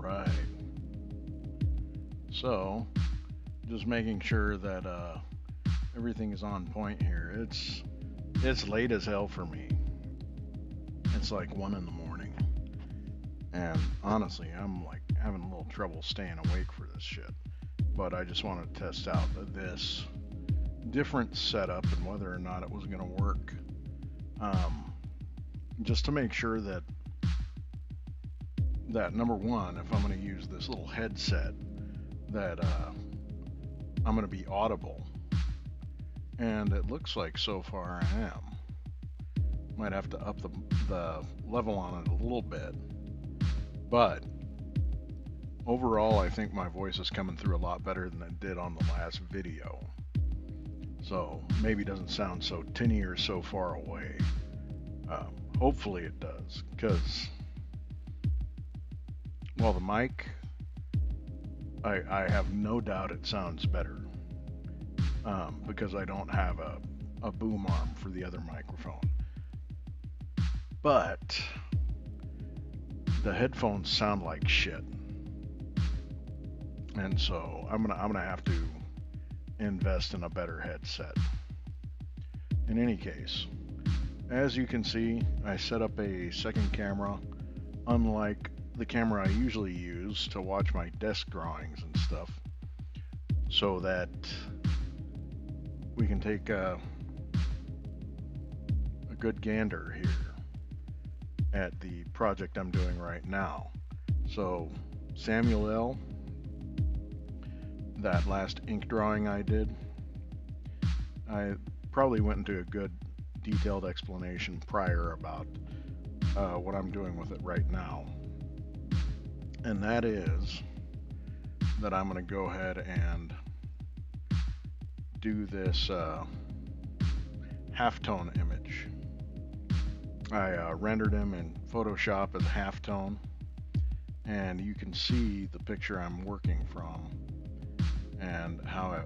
right. So, just making sure that everything is on point here. It's late as hell for me. It's like 1 in the morning, and honestly, I'm like having a little trouble staying awake for this shit. But I just wanted to test out this different setup and whether or not it was going to work. Um, just to make sure that number one, if I'm going to use this little headset, that I'm going to be audible. And it looks like so far I am. Might have to up the level on it a little bit. But overall, I think my voice is coming through a lot better than it did on the last video. So maybe it doesn't sound so tinny or so far away. Hopefully it does, because, well, the mic, I have no doubt it sounds better, because I don't have a boom arm for the other microphone. But the headphones sound like shit, and so I'm gonna have to invest in a better headset. In any case, as you can see, I set up a second camera, unlike the camera I usually use to watch my desk drawings and stuff, so that we can take a good gander here at the project I'm doing right now. So Samuel L., that last ink drawing I did, I probably went into a good detailed explanation prior about what I'm doing with it right now. And that is that I'm going to go ahead and do this halftone image. I rendered him in Photoshop as halftone, and you can see the picture I'm working from and how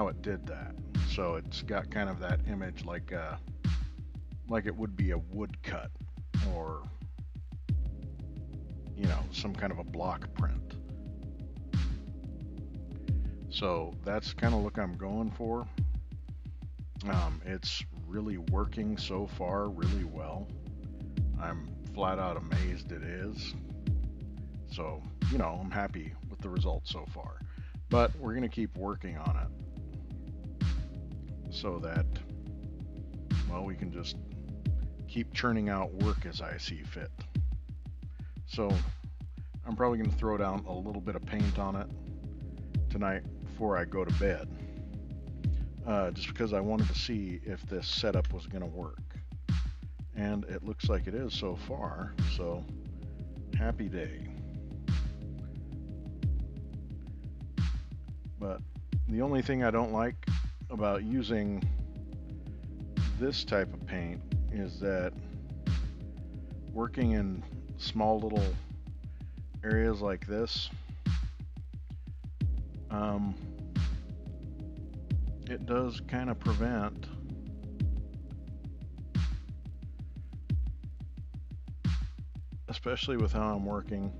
it did that. So it's got kind of that image like it would be a woodcut, or some kind of a block print. So that's kind of look I'm going for. It's really working so far really well. I'm flat out amazed it is. So, I'm happy with the results so far. But we're going to keep working on it so that, well, we can just keep churning out work as I see fit. So I'm probably going to throw down a little bit of paint on it tonight before I go to bed, just because I wanted to see if this setup was going to work. And it looks like it is so far, so happy day. But the only thing I don't like about using this type of paint is that working in small little areas like this, it does kind of prevent especially with how I'm working,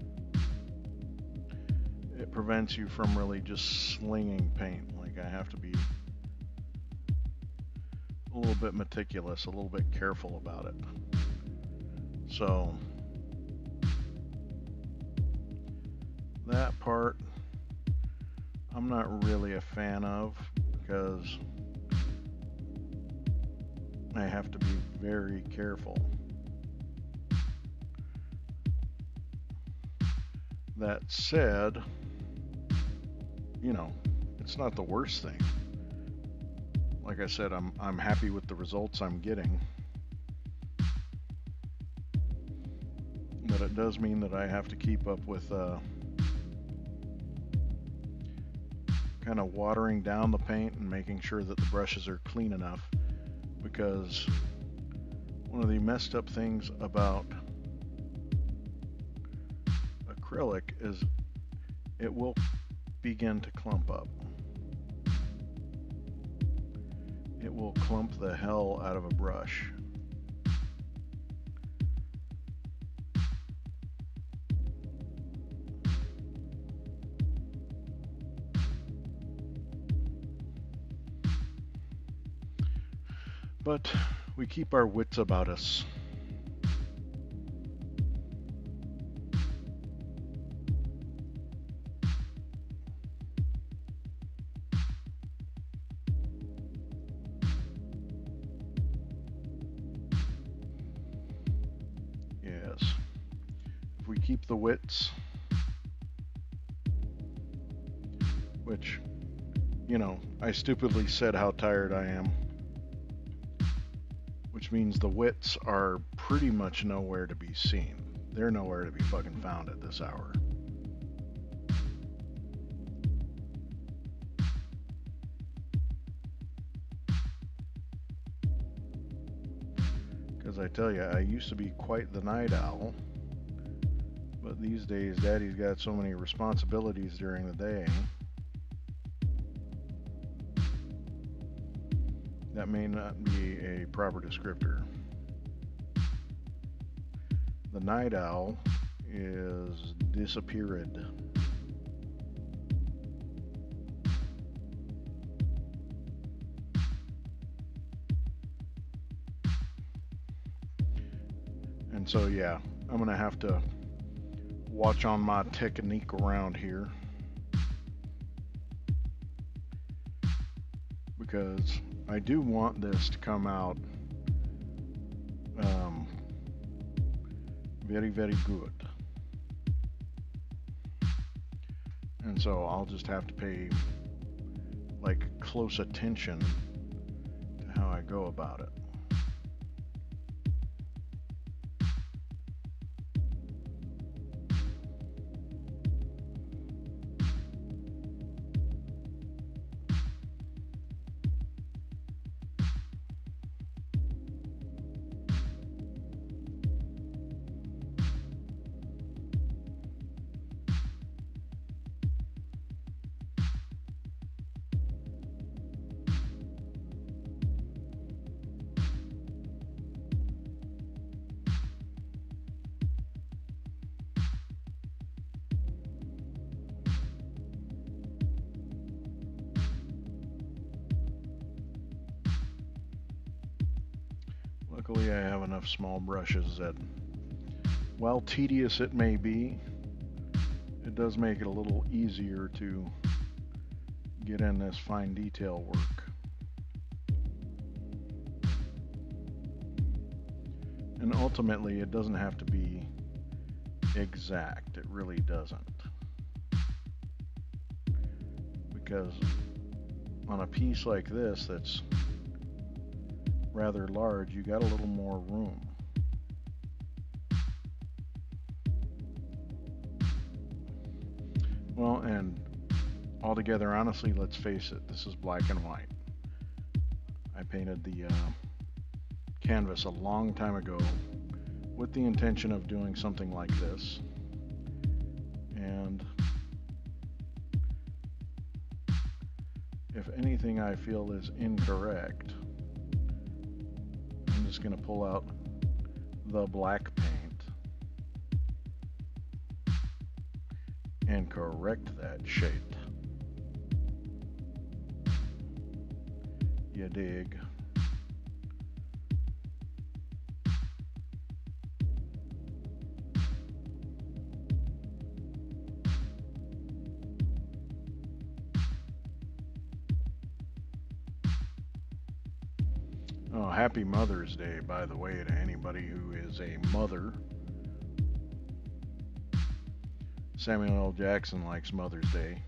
it prevents you from really just slinging paint. Like, I have to be a little bit meticulous, a little bit careful about it. So that part I'm not really a fan of, because I have to be very careful. That said, it's not the worst thing. Like I said, I'm happy with the results I'm getting. But it does mean that I have to keep up with kind of watering down the paint and making sure that the brushes are clean enough, because one of the messed up things about acrylic is it will begin to clump up. It will clump the hell out of a brush. But we keep our wits about us. Yes. If we keep the wits, which, I stupidly said how tired I am, which means the wits are pretty much nowhere to be seen. They're nowhere to be fucking found at this hour. Because I tell you, I used to be quite the night owl, but these days Daddy's got so many responsibilities during the day that may not be a proper descriptor. The night owl is disappeared. And so, yeah, I'm going to have to watch on my technique around here, because I do want this to come out very, very good. And so I'll just have to pay like close attention to how I go about it. Luckily, I have enough small brushes that, while tedious it may be, it does make it a little easier to get in this fine detail work. And ultimately, it doesn't have to be exact. It really doesn't. Because on a piece like this that's rather large, you got a little more room. Well, and altogether, honestly, let's face it, this is black and white. I painted the canvas a long time ago with the intention of doing something like this. And if anything I feel is incorrect, I'm just going to pull out the black paint and correct that shade. You dig? Oh, happy Mother's Day, by the way, to anybody who is a mother. Samuel L. Jackson likes Mother's Day.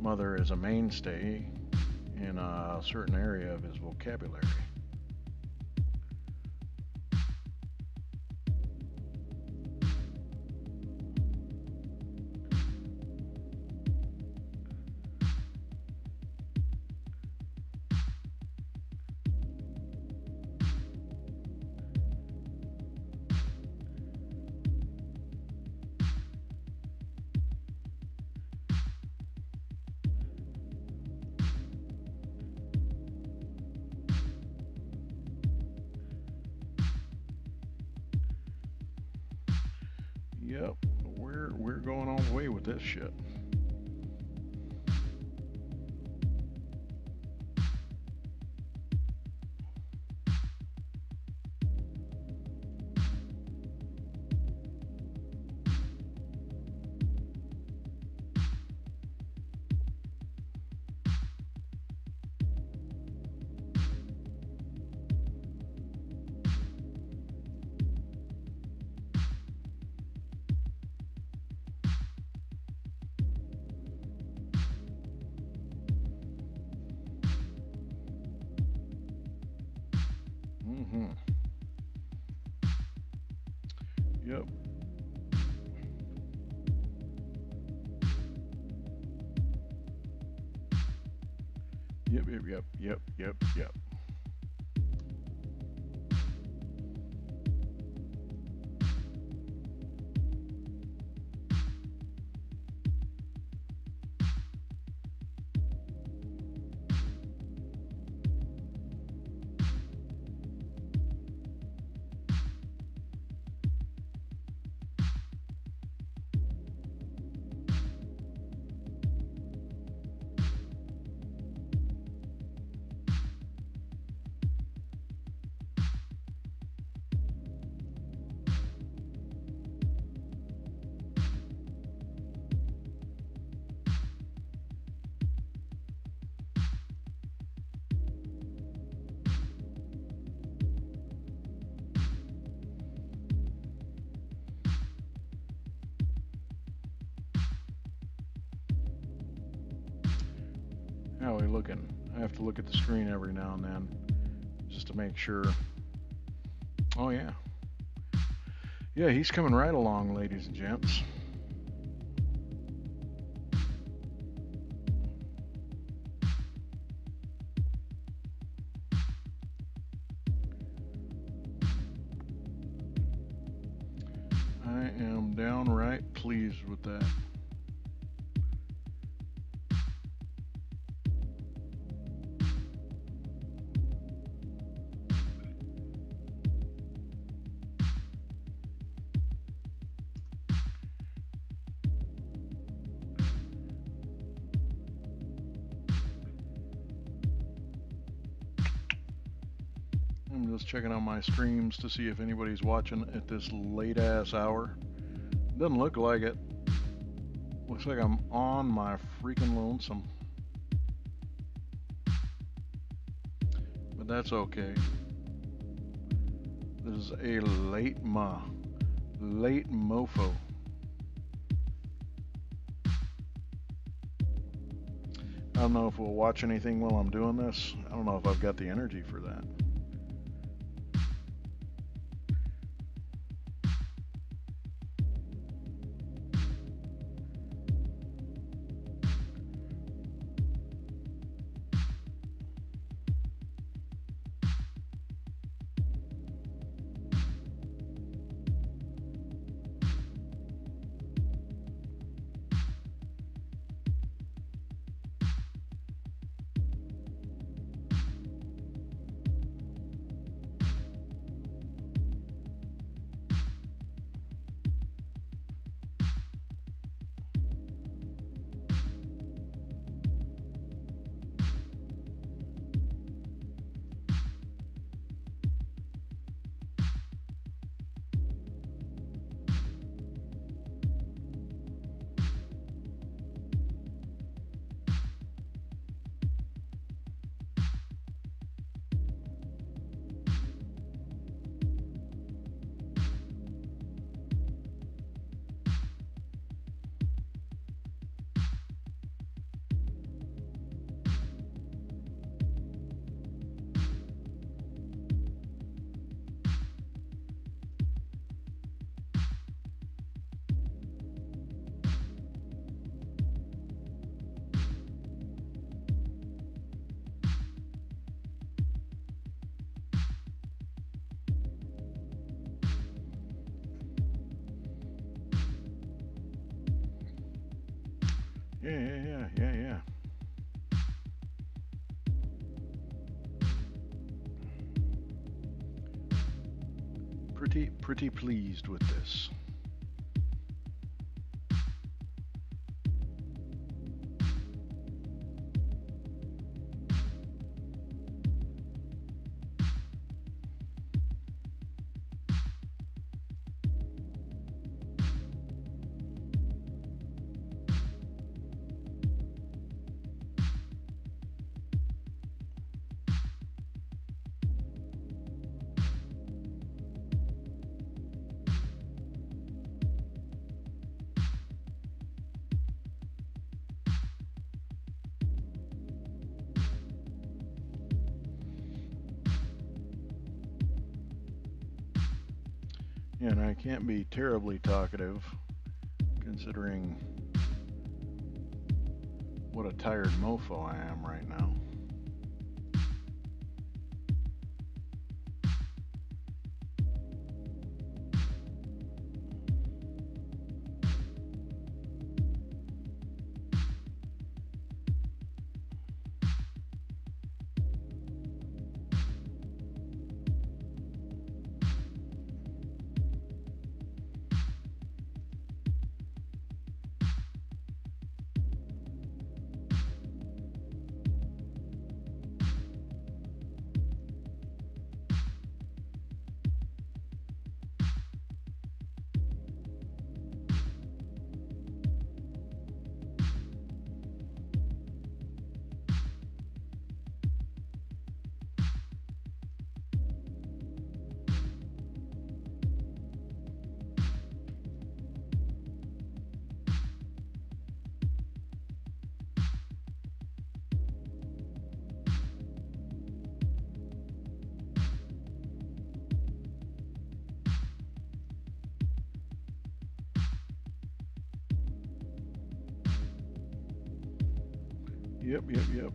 Mother is a mainstay in a certain area of his vocabulary. Yep, we're going all the way with this shit. Mm-hmm. Yep. Yep. How are we looking? I have to look at the screen every now and then just to make sure. Oh, yeah. Yeah, he's coming right along, ladies and gents. I am downright pleased with that. I'm just checking on my streams to see if anybody's watching at this late ass hour. Doesn't look like it. Looks like I'm on my freaking lonesome. But that's okay. This is a late mofo. I don't know if we'll watch anything while I'm doing this. I don't know if I've got the energy for that. Yeah. Pretty pleased with this. And I can't be terribly talkative considering what a tired mofo I am right now. Yep.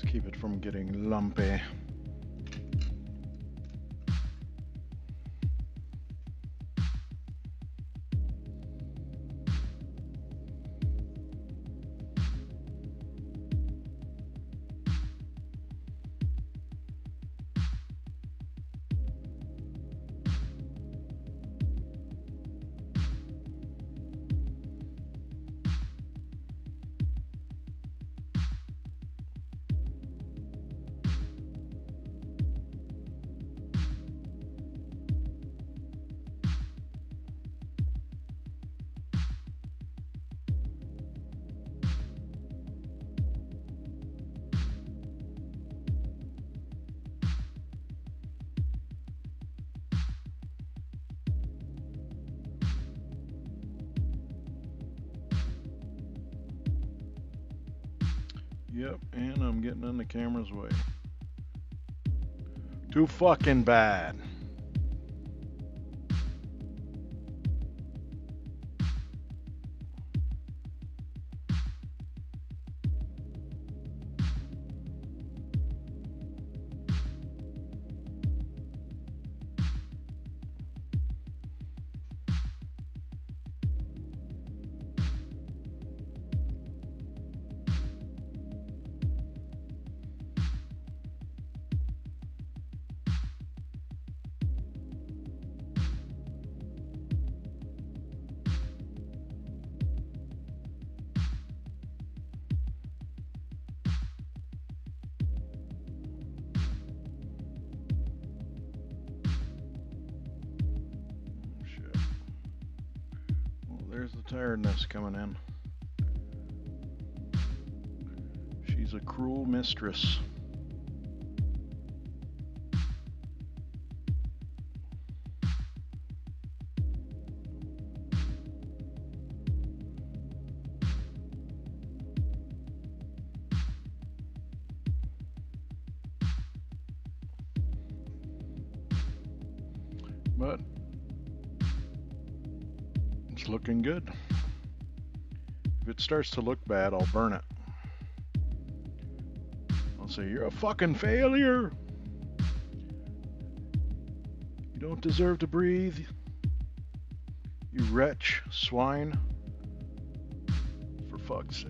Let's keep it from getting lumpy. Yep, and I'm getting in the camera's way. Too fucking bad. there's the tiredness coming in. She's a cruel mistress. But it's looking good. If it starts to look bad, I'll burn it. I'll say, you're a fucking failure. You don't deserve to breathe. You wretch, swine. For fuck's sake.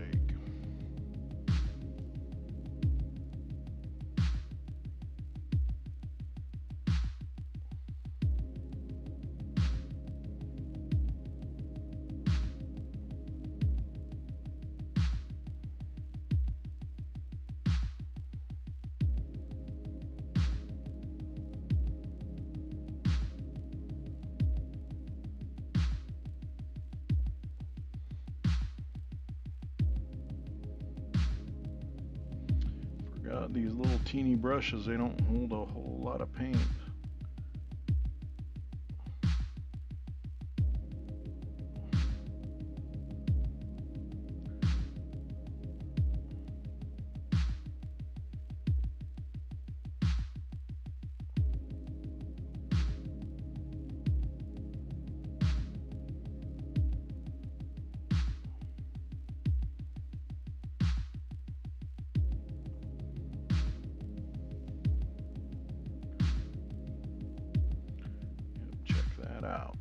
These little teeny brushes, they don't hold a whole lot of paint. Out.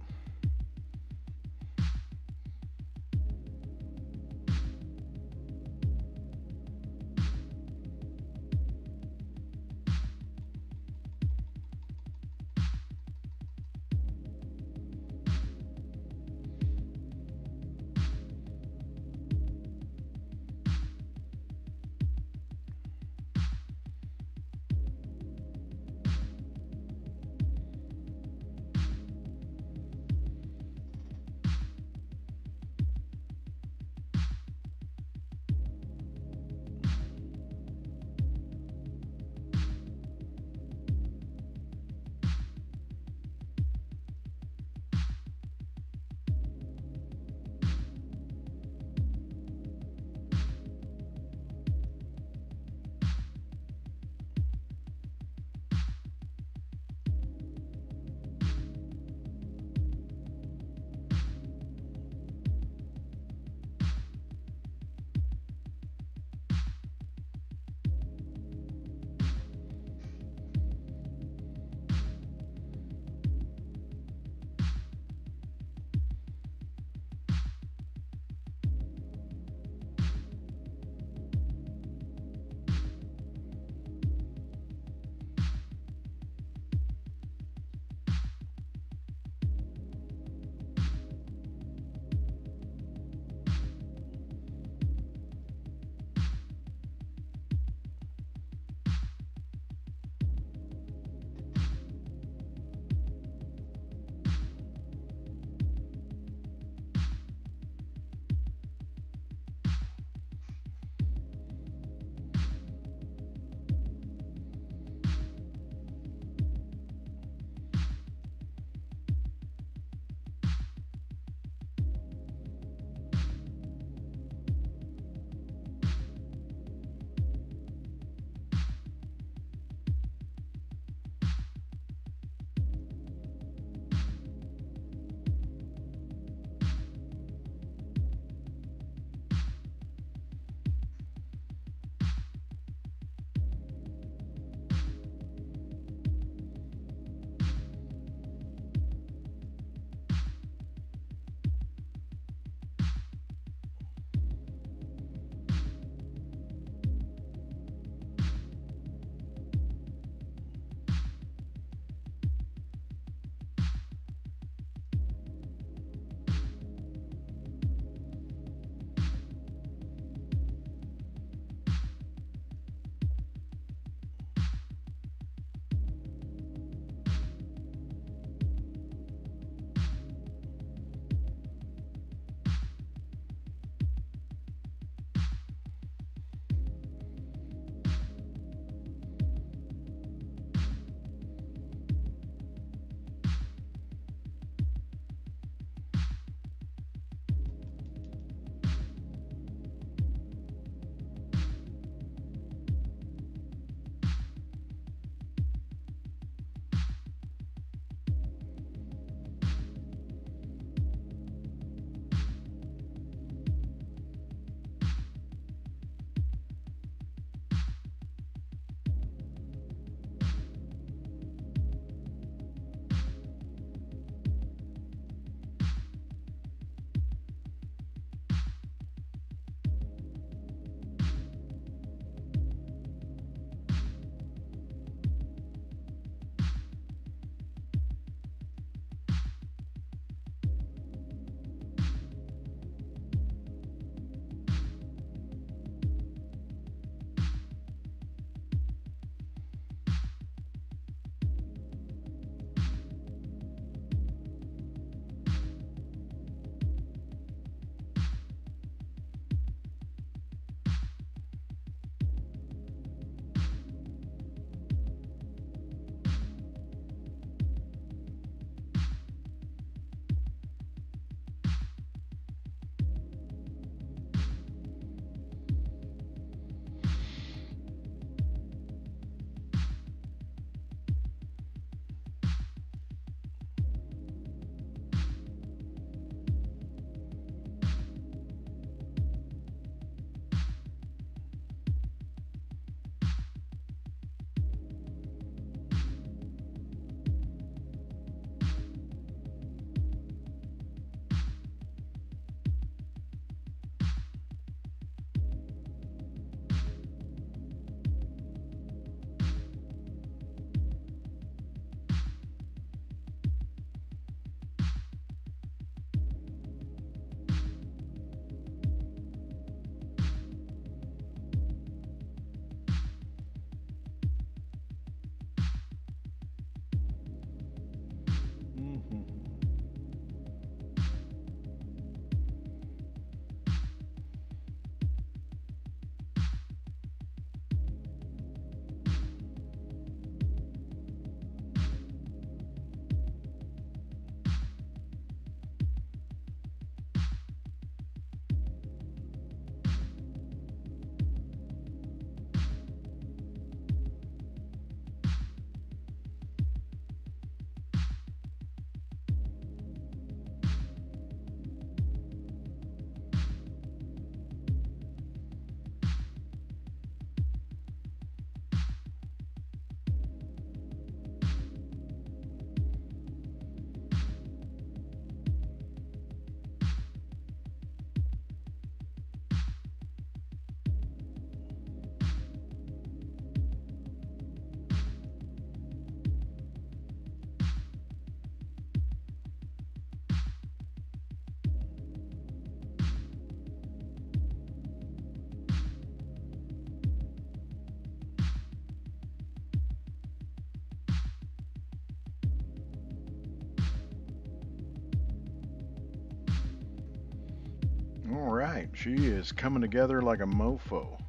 All right, she is coming together like a mofo.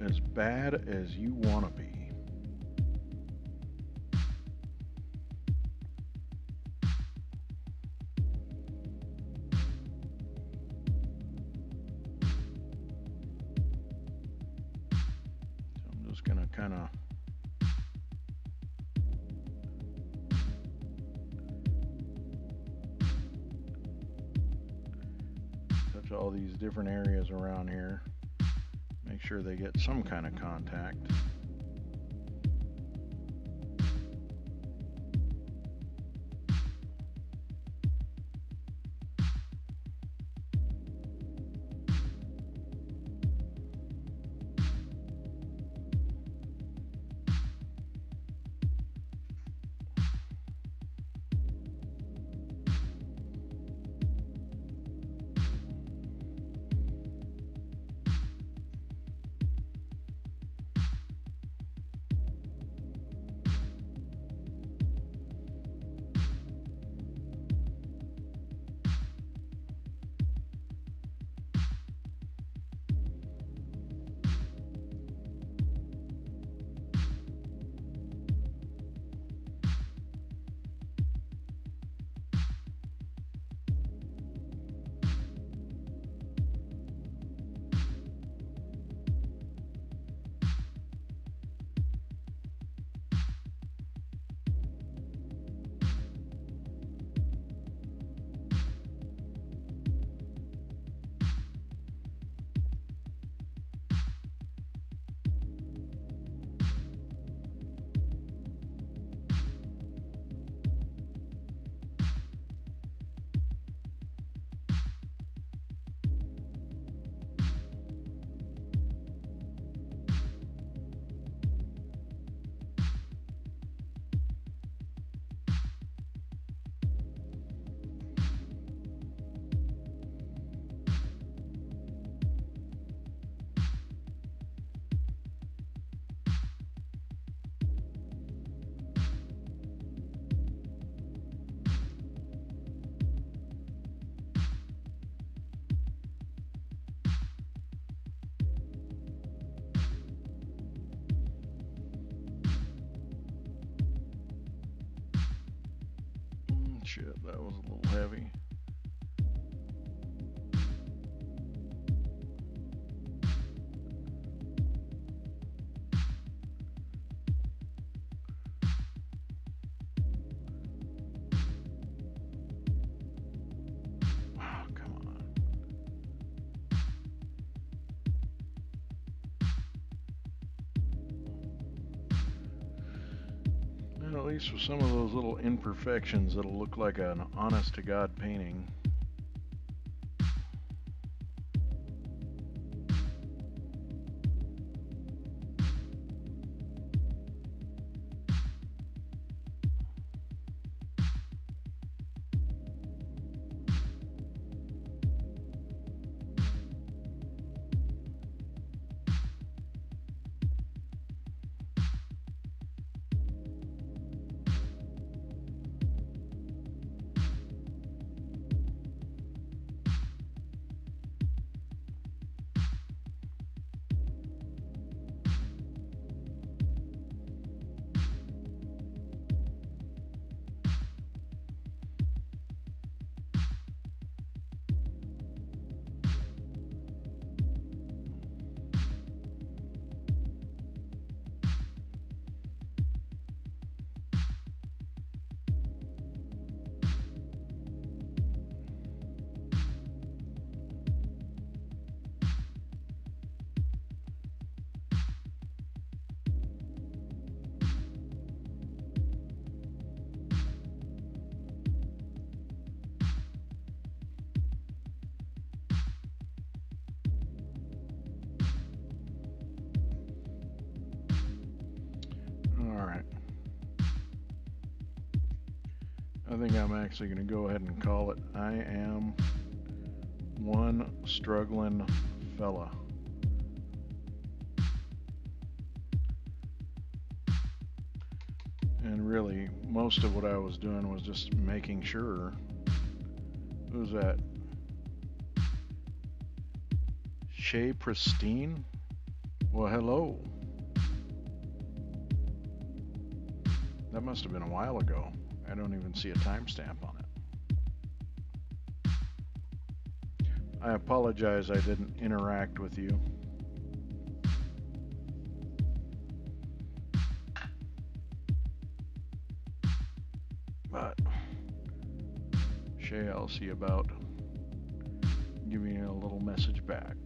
As bad as you want to be. So I'm just going to kind of touch all these different areas around here. Make sure they get some kind of contact. Shit, that was a little heavy. Oh, come on. And at least with some of those little imperfections, it'll look like an honest-to-God painting. I think I'm actually going to go ahead and call it I am one struggling fella. And really, most of what I was doing was just making sure. Who's that? Shay Pristine? Well, hello. That must have been a while ago. I don't even see a timestamp on it. I apologize I didn't interact with you. But Shay, I'll see about giving you a little message back.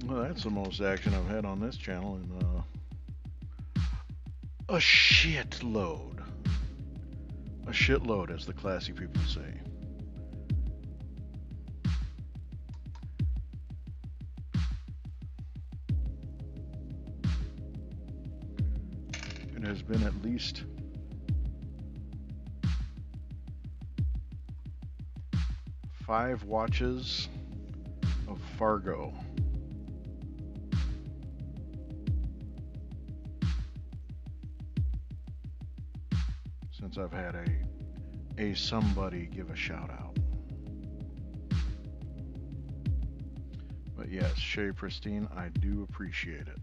Well, that's the most action I've had on this channel in a shitload. A shitload, as the classy people say. It has been at least 5 watches of Fargo. Since I've had a somebody give a shout out. But yes, Shay Pristine, I do appreciate it.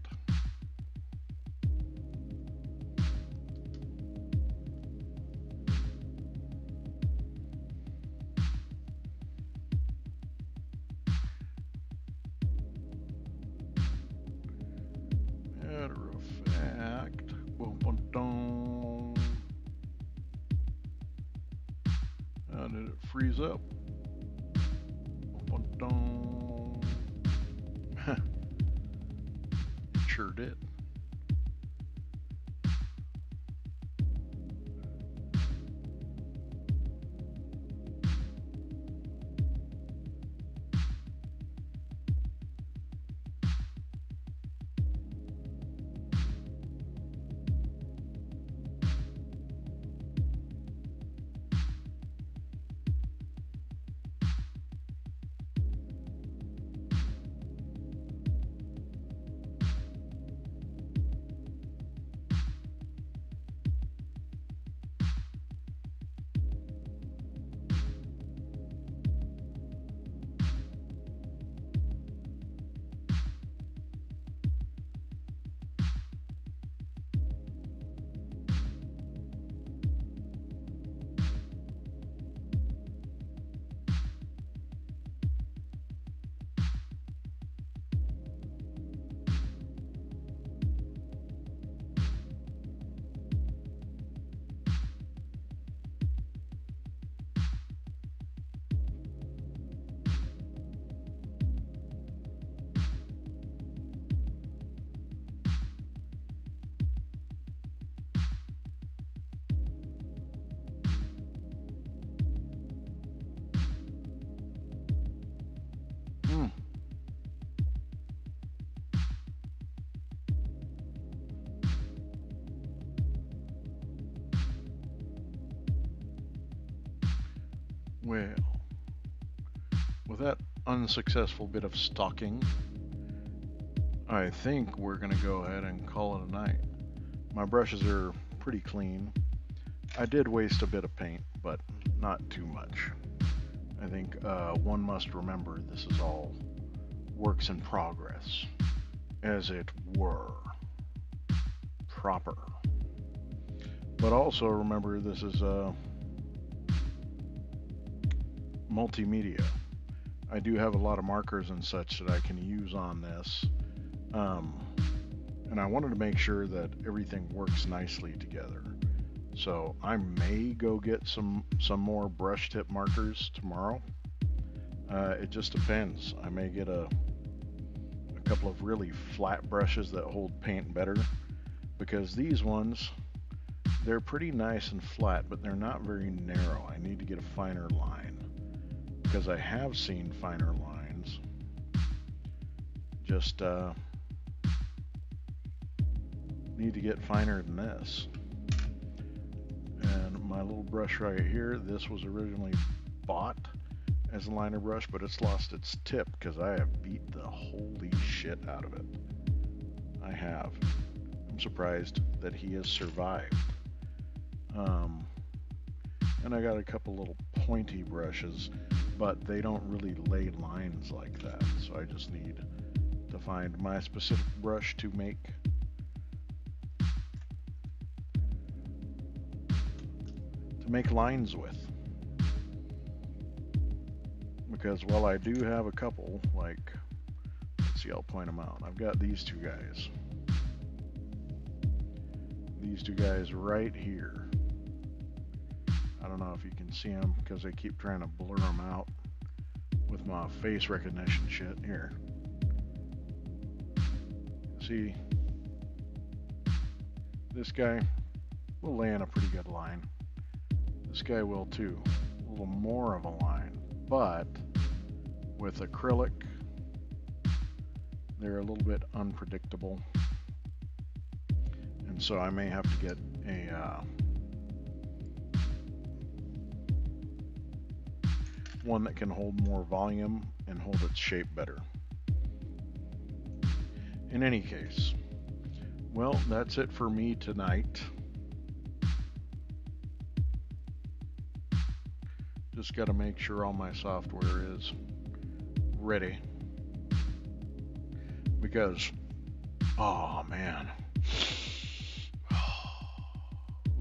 Matter of fact, how did it freeze up? It sure did. Well, with that unsuccessful bit of stalking, I think we're going to go ahead and call it a night. My brushes are pretty clean. I did waste a bit of paint, but not too much. I think one must remember this is all works in progress, as it were. Proper. But also remember this is multimedia. I do have a lot of markers and such that I can use on this. And I wanted to make sure that everything works nicely together. So I may go get some more brush tip markers tomorrow. It just depends. I may get a couple of really flat brushes that hold paint better, because these ones, they're pretty nice and flat, but they're not very narrow. I need to get a finer line, because I have seen finer lines. Just need to get finer than this. And my little brush right here, this was originally bought as a liner brush, but it's lost its tip because I have beat the holy shit out of it. I have. I'm surprised that he has survived. And I got a couple little pointy brushes, but they don't really lay lines like that. So I just need to find my specific brush to make lines with. Because while I do have a couple, like, let's see, I'll point them out. I've got these two guys. These two guys right here. I don't know if you can see them because I keep trying to blur them out with my face recognition shit. Here. See, this guy will lay in a pretty good line. This guy will too. A little more of a line. But with acrylic, they're a little bit unpredictable. And so I may have to get a one that can hold more volume and hold its shape better. In any case, well, that's it for me tonight. Just got to make sure all my software is ready, because, oh man,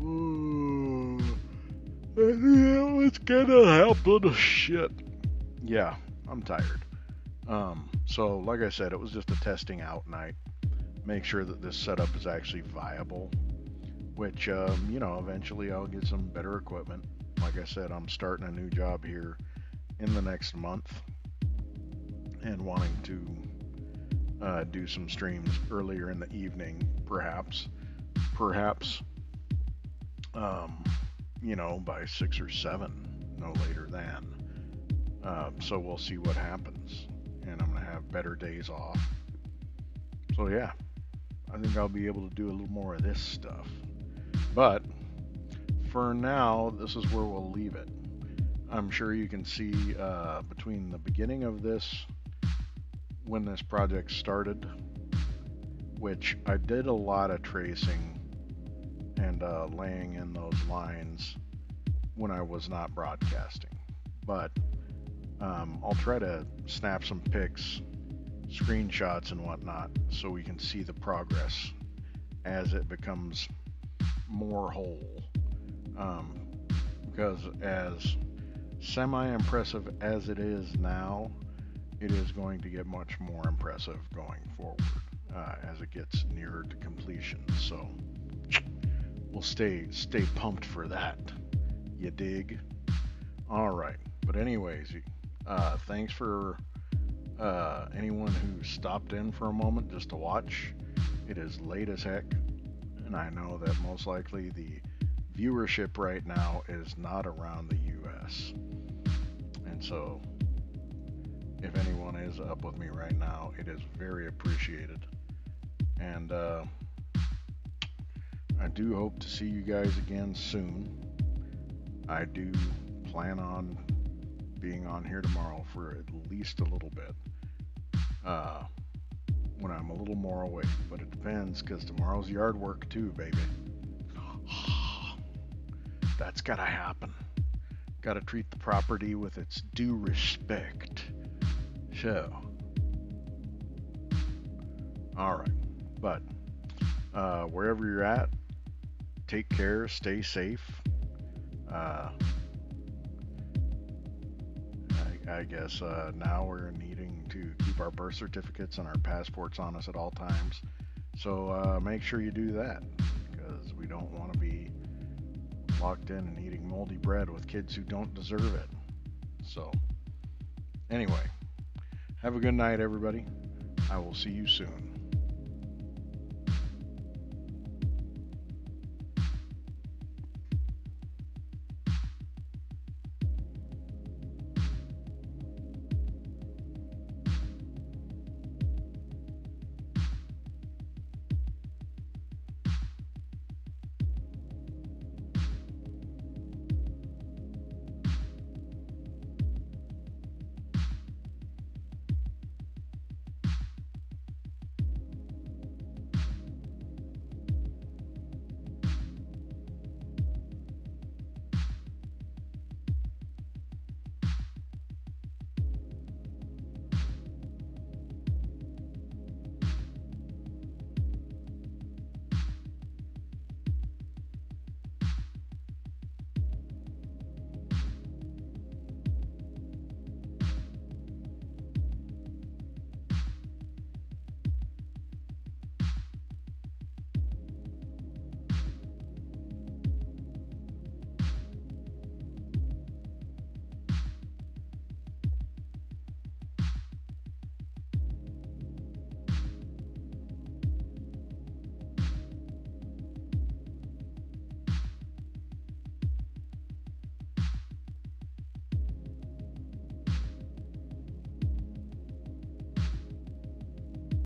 ooh, that was gonna happen. Shit. Yeah, I'm tired. So like I said, it was just a testing out night. Make sure that this setup is actually viable, which, you know, eventually I'll get some better equipment. Like I said, I'm starting a new job here in the next month and wanting to do some streams earlier in the evening, perhaps, you know, by 6 or 7, no later than. So we'll see what happens, and I'm going to have better days off. So yeah, I think I'll be able to do a little more of this stuff. But for now, this is where we'll leave it. I'm sure you can see between the beginning of this, when this project started, which I did a lot of tracing and laying in those lines when I was not broadcasting. But I'll try to snap some pics, screenshots and whatnot, so we can see the progress as it becomes more whole. Because as semi-impressive as it is now, it is going to get much more impressive going forward as it gets nearer to completion. So we'll stay pumped for that. You dig? All right. But anyways, thanks for anyone who stopped in for a moment just to watch. It is late as heck, and I know that most likely the viewership right now is not around the US. And so if anyone is up with me right now, it is very appreciated. And I do hope to see you guys again soon. I do plan on being on here tomorrow for at least a little bit. When I'm a little more awake, but it depends because tomorrow's yard work too, baby. That's gotta happen. Gotta treat the property with its due respect. So, alright, but wherever you're at, take care, stay safe. I guess now we're needing to keep our birth certificates and our passports on us at all times. So make sure you do that, because we don't want to be locked in and eating moldy bread with kids who don't deserve it. So anyway, have a good night, everybody. I will see you soon.